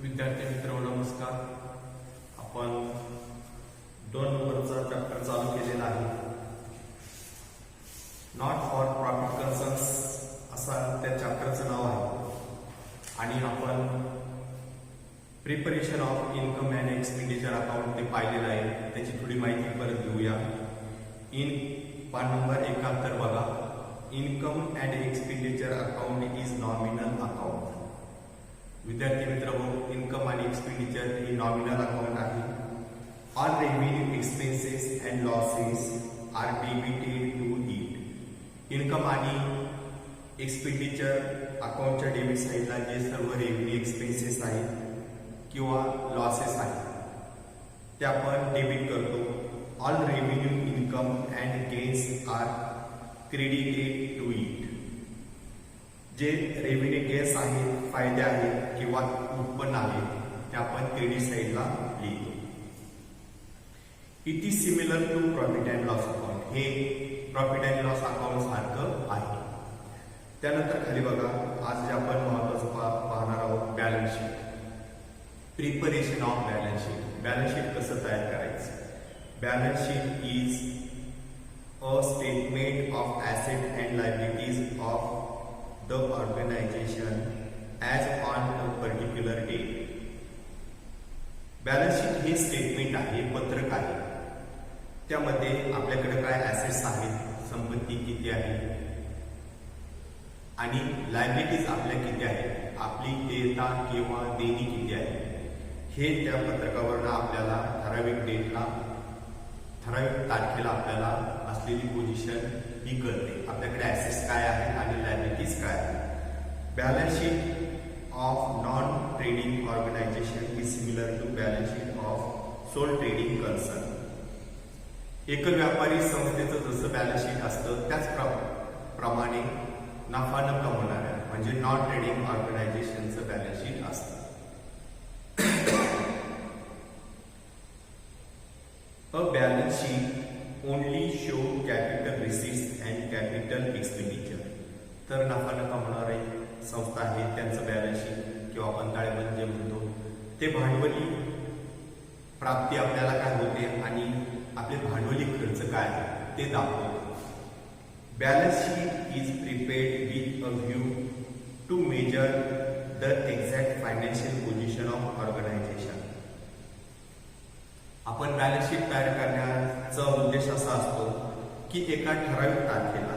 विद्यार्थी मित्रांनो नमस्कार. आपण 2 नंबरचा चॅप्टर चालू केलेला आहे. नॉट फॉर प्रॉफिट कन्सर्न्स असा त्या चॅप्टरचं नाव आहे. आणि आपण preparation of income and expenditure account ते पाहिलेलं आहे. त्याची थोडी माहिती परत घेऊया. पान नंबर 71 बघा. Income and expenditure account is nominal account. विद्यार्थी मित्रांनो, इन्कम आणि एक्सपेंडिचर ही नॉमिनल अकाउंट आहे. All revenue expenses and losses are debited to it. Income आणि एक्सपेंडिचर अकाउंटच्या डेबिट साईडला जे सर्व रेव्हेन्यू एक्सपेन्सेस आहेत किंवा लॉसेस आहेत ते आपण डेबिट करतो. All revenue income and gains are credited to it. जे रेव्हेन्यू गेन्स आहेत, फायदे आहेत किंवा उत्पन्न आहे ते आपण क्रेडिट साईडला लिहितो. It is similar to profit and loss account. हे प्रॉफिट अँड लॉस अकाउंट सारखं आहे. त्यानंतर खाली बघा, आज जे आपण महत्वाचं पाहणार आहोत balance sheet. Preparation of balance sheet. Balance sheet कसं तयार करायचं. Balance sheet is a statement of asset and liabilities of the organization as on a particular date. Balance sheet हे स्टेटमेंट आहे, पत्रक आहे. त्यामध्ये आपल्याकडे काय ऍसेट्स आहेत, संपत्ती किती आहे आणि लायबिलिटीज आपल्या किती आहेत, आपली देयता किंवा देणी किती आहे, हे त्या पत्रकावरनं आपल्याला ठराविक डेटला, ठराविक तारखेला आपल्याला असलेली पोझिशन ही कळते. आपल्याकडे ऍसेट्स काय आहेत आणि लायबिलिटीज काय आहेत. Balance sheet of non trading organisation is similar to balance sheet of sole trading concern. एकल व्यापारी संस्थेचं जसं बॅलन्स शीट असतं त्याच प्रमाणे नफा न कमवणाऱ्या म्हणजे नॉन ट्रेडिंग ऑर्गनायझेशनचं बॅलन्स शीट असतं. A balance sheet only show capital receipts and capital expenditure. तर नफा न कमवणारे संस्था आहे त्यांचं बॅलन्स शीट किंवा आपण ताळेबंद जे म्हणतो ते भांडवली प्राप्ती आपल्याला काय होते आणि आपले भांडवली खर्च काय आहे ते दाखवतो. Balance sheet is prepared with a view to measure the exact financial position of organisation. आपण बॅलन्स शीट तयार करण्याचा उद्देश असा असतो की एका ठराविक तारखेला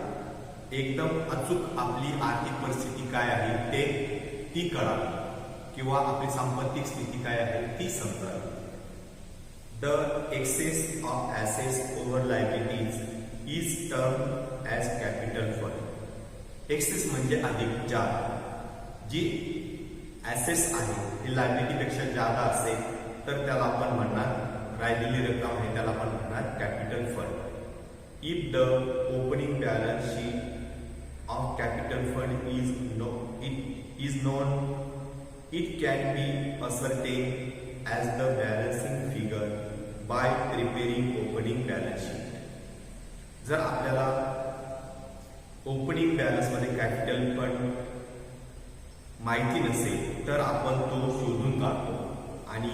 एकदम अचूक आपली आर्थिक परिस्थिती काय आहे ती कळावी किंवा आपली सांपत्तिक स्थिती काय आहे ती समजावी. The excess of assets over liabilities is term as capital fund. Excess म्हणजे अधिक जादा. जी ऍसेट्स आहे ही लायबिलिटीपेक्षा जादा असेल तर त्याला आपण म्हणणार राहिलेली रक्कम आहे त्याला आपण म्हणणार capital fund. If the opening balance sheet of capital fund is non it can be ascertain as the balancing figure by preparing opening balance sheet. जर आपल्याला ओपनिंग बॅलन्स मध्ये कॅपिटल फंड माहिती नसेल तर आपण तो शोधून काढतो आणि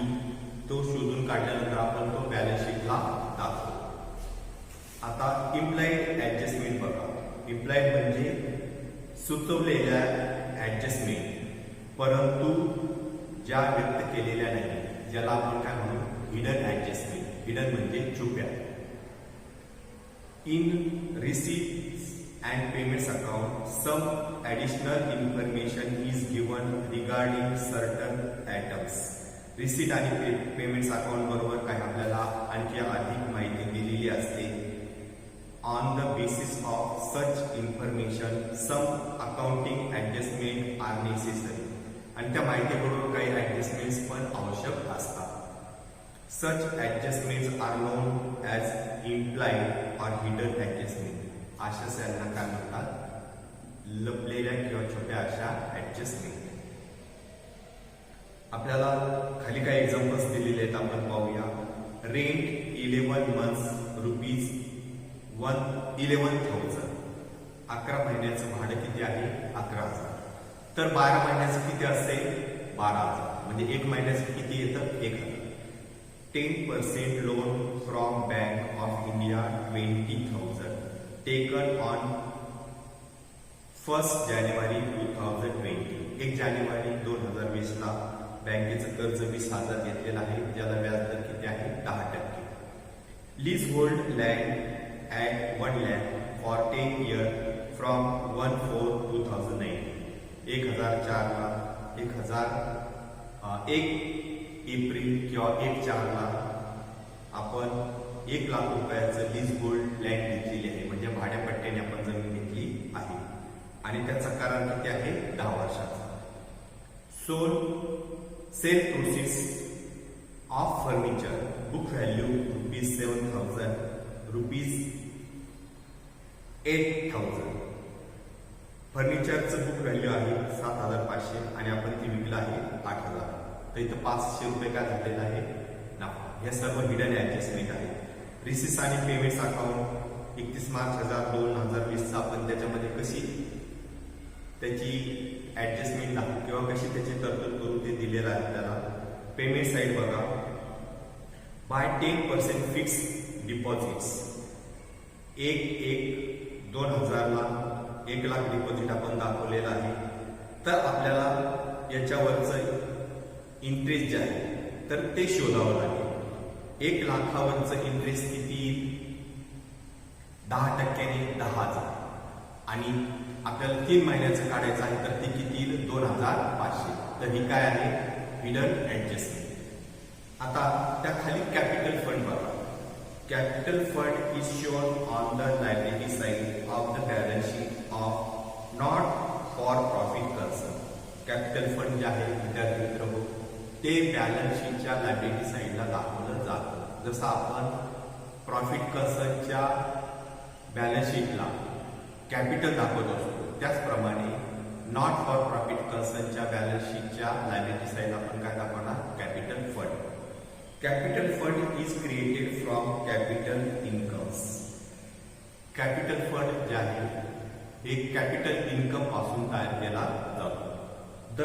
तो शोधून काढल्यानंतर आपण तो बॅलन्स शीटला दाखवतो. आता इम्प्लाइड ऍडजस्टमेंट बघा. इम्प्लाइड म्हणजे सुचवलेल्या ऍडजस्टमेंट परंतु ज्या व्यक्त केलेल्या नाही, ज्याला आपण काय म्हणू हिडन ऍडजस्टमेंट. हिडन म्हणजे छुप्या. In receipts and payments account some additional information is given regarding certain items. Receipt आणि पेमेंट्स अकाउंट बरोबर काय आपल्याला आणखी अधिक माहिती दिलेली असते. On the basis of such information some accounting adjustment are necessary. आणि त्या माहितीबरोबर काही ऍडजस्टमेंट्स पण आवश्यक असतात. Such adjustments are known as implied or hidden adjustment. अशा यांना काय म्हणतात लपलेल्या किंवा छोट्या अशा ऍडजस्टमेंट. आपल्याला खाली काही एक्झाम्पल्स दिलेले आहेत आपण पाहूया. Rent 11 months rupees 11,000. 11 महिन्याचं भाडं किती आहे 11,000. तर 12 महिन्याचं किती असेल 12,000 म्हणजे एक महिन्याचं किती येतं 1,000. 10% loan from bank of India 20,000 taken on 1 जानेवारी 2020. 1 जानेवारी 2020 ला बँकेचं कर्ज 20,000 घेतलेलं आहे, ज्याला व्याजदर किती आहे 10%. Lease hold land at 1 lakh for 10 year from 1/4/2019. 1,004 ला 1 एप्रिल किंवा 1/4 ला आपण 1,00,000 रुपयाचं लीज होल्ड लँड घेतलेली आहे, म्हणजे भाड्यापट्ट्याने आपण जमीन घेतली आहे आणि त्याचा करार किती आहे 10 वर्षाचा. Sale proceeds of furniture book value ₹7,000 ₹8,000. फर्निचरचं बुक व्हॅल्यू आहे 7,500 आणि आपण ती विकलं आहे 8,000. तर इथं 500 रुपये काय झालेला आहे नफा. हे सर्व हिडन ऍडजस्टमेंट आहे. रिसीट्स आणि पेमेंट्स अकाउंट 31 मार्च 2020 आपण त्याच्यामध्ये कशी त्याची ऍडजस्टमेंट दाखवू किंवा कशी त्याची तरतूद करू ते दिलेलं आहे आपल्याला. पेमेंट साईड बघा. बाय 10% फिक्स डिपॉझिट्स 1/1/2000 ला 1,00,000 डिपॉझिट आपण दाखवलेलं आहे. तर आपल्याला याच्यावरचं इंटरेस्ट जे आहे तर ते शोधावं लागेल. 1,00,000वरचं इंटरेस्ट किती 10%ने 10,000 आणि आपल्याला 3 महिन्याचं काढायचं आहे तर ते किती 2,500. तर ही काय आहे हिडन ऍडजस्टमेंट. आता त्या खाली कॅपिटल फंड बघा. Capital fund is shown on the liability side of the balance sheet of not for profit concern. Capital fund जे आहे विद्यार्थी मित्र हो ते बॅलन्स शीटच्या लायबिलिटी साइडला दाखवलं जातं. जसं आपण प्रॉफिट कन्सर्नच्या बॅलन्स शीटला कॅपिटल दाखवत असतो त्याचप्रमाणे नॉट फॉर प्रॉफिट कन्सर्नच्या बॅलन्स शीटच्या लायबिलिटी साइडला आपण काय दाखवणार capital fund. Capital fund is created from capital incomes. Capital fund जे आहे हे कॅपिटल इन्कम पासून तयार केला जातो. The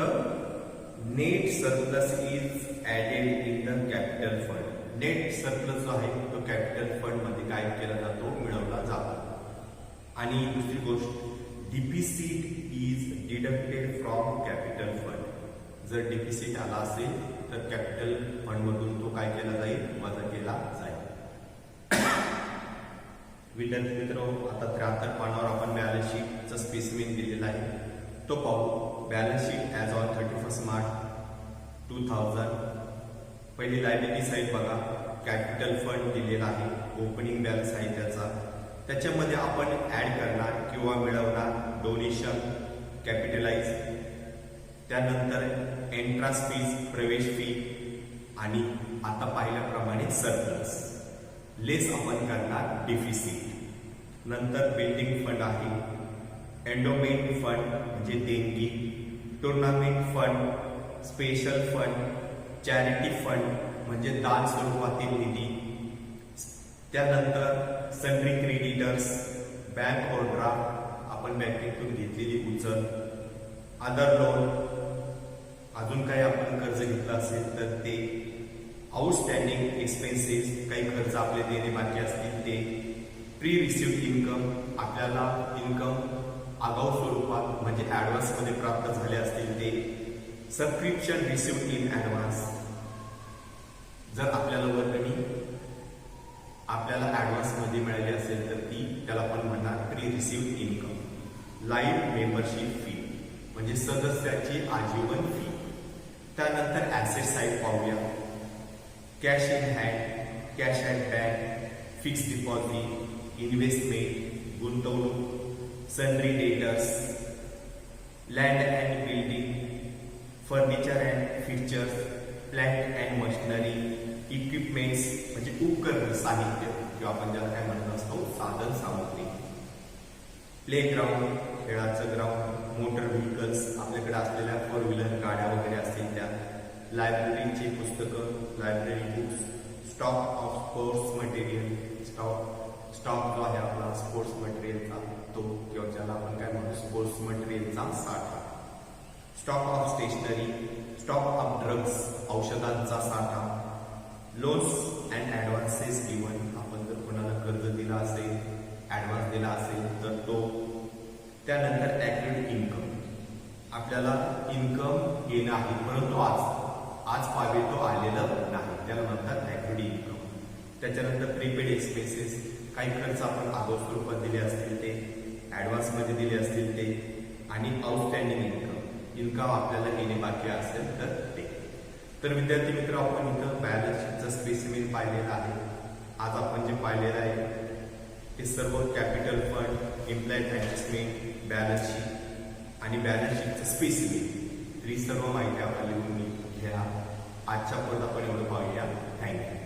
net surplus is added in the capital fund. Net surplus जो आहे तो कॅपिटल फंड मध्ये काय केला जातो मिळवला जातो. आणि दुसरी गोष्ट deficit is deducted from capital fund. जर डिफिसिट आला असेल तर कॅपिटल फंड मधून तो काय केला जाईल वजा केला जाईल. विद्यार्थी मित्र आता 73 पानावर आपण बॅलन्स शीटचं स्पेसिमेन दिलेला आहे तो पाहू. Balance sheet as on 31 March 2000. पहिली लायबिलिटी साईड बघा. कॅपिटल फंड दिलेला आहे. ओपनिंग बॅलन्स आहे त्याच्यामध्ये आपण ऍड करणार किंवा मिळवणार डोनेशन कॅपिटलाइज, त्यानंतर एंट्रन्स फीज प्रवेश फी आणि आता पाहिल्याप्रमाणे सरप्लस लेस आपण करणार डिफिसिट. नंतर बिल्डिंग फंड आहे. एंडोमेंट फंड म्हणजे देणगी, tournament fund, special fund, charity fund म्हणजे दान स्वरूपातील निधी. त्यानंतर सन्ड्री क्रेडिटर्स, बँक ओव्हरड्राफ्ट आपण बँकेतून घेतलेली उचल, अदर लोन, अजून काही आपण कर्ज घेतलं असेल तर ते, आउटस्टँडिंग एक्सपेन्सेस काही खर्च आपले देणे बाकी असतील ते, प्री रिसिव्ड इन्कम आपल्याला इन्कम आगाऊ स्वरूपात म्हणजे ऍडव्हान्स मध्ये प्राप्त झाले असतील ते, सबस्क्रिप्शन रिसिव्ड इन ऍडव्हान्स जर आपल्याला वर्गणी आपल्याला ऍडव्हान्स मध्ये मिळाली असेल तर ती त्याला आपण म्हणणार pre received income. Life membership fee म्हणजे सदस्याची आजीवन फी. त्यानंतर ऍसेट साईड पाहूया. Cash in hand, cash at bank, fix deposit, investment गुंतवणूक, sundry debtors, land and building, furniture and fixtures, plant and machinery, equipments म्हणजे उपकरण साहित्य किंवा आपण ज्याला काय म्हणत असतो साधन सामग्री, प्ले ग्राउंड खेळाचं ग्राउंड, मोटर व्हेकल्स आपल्याकडे असलेल्या 4 व्हीलर गाड्या वगैरे असतील त्या, लायब्ररीची पुस्तकं library books, stock of sports material stock जो आहे आपला स्पोर्ट्स मटेरियलचा तो किंवा ज्याला आपण काय म्हणतो स्पोर्ट्स मटेरियलचा साठा, stock of stationery stock of drugs, औषधांचा साठा, लोन्स अँड ॲडव्हान्सेस गिवन, आपण जर कोणाला कर्ज दिला असेल, ॲडव्हान्स दिला असेल तर तो. त्यानंतर ॲक्युरेट इन्कम, आपल्याला इन्कम येणं आहे परंतु आज पावे तो आलेलं नाही, त्याला म्हणतात ॲक्युरेट इन्कम. त्याच्यानंतर प्रीपेड एक्सपेन्सेस, काही खर्च आपण आगाऊ स्वरूपात दिले असतील ते, ॲडव्हान्समध्ये दिले असतील ते, आणि आउटस्टँडिंग इन्कम आपल्याला येणे बाकी असेल तर ते. तर विद्यार्थी मित्र, आपण इथं बॅलन्स शीटचं स्पेसिमेन पाहिलेलं आहे. आज आपण जे पाहिलेलं आहे ते सर्व capital fund, इम्प्लॉईड adjustment, balance sheet आणि बॅलन्स शीटचं स्पेसिमेन, ही सर्व माहिती आपण लिहून घ्या. आजच्या परत आपण एवढं पाहूया. थँक्यू.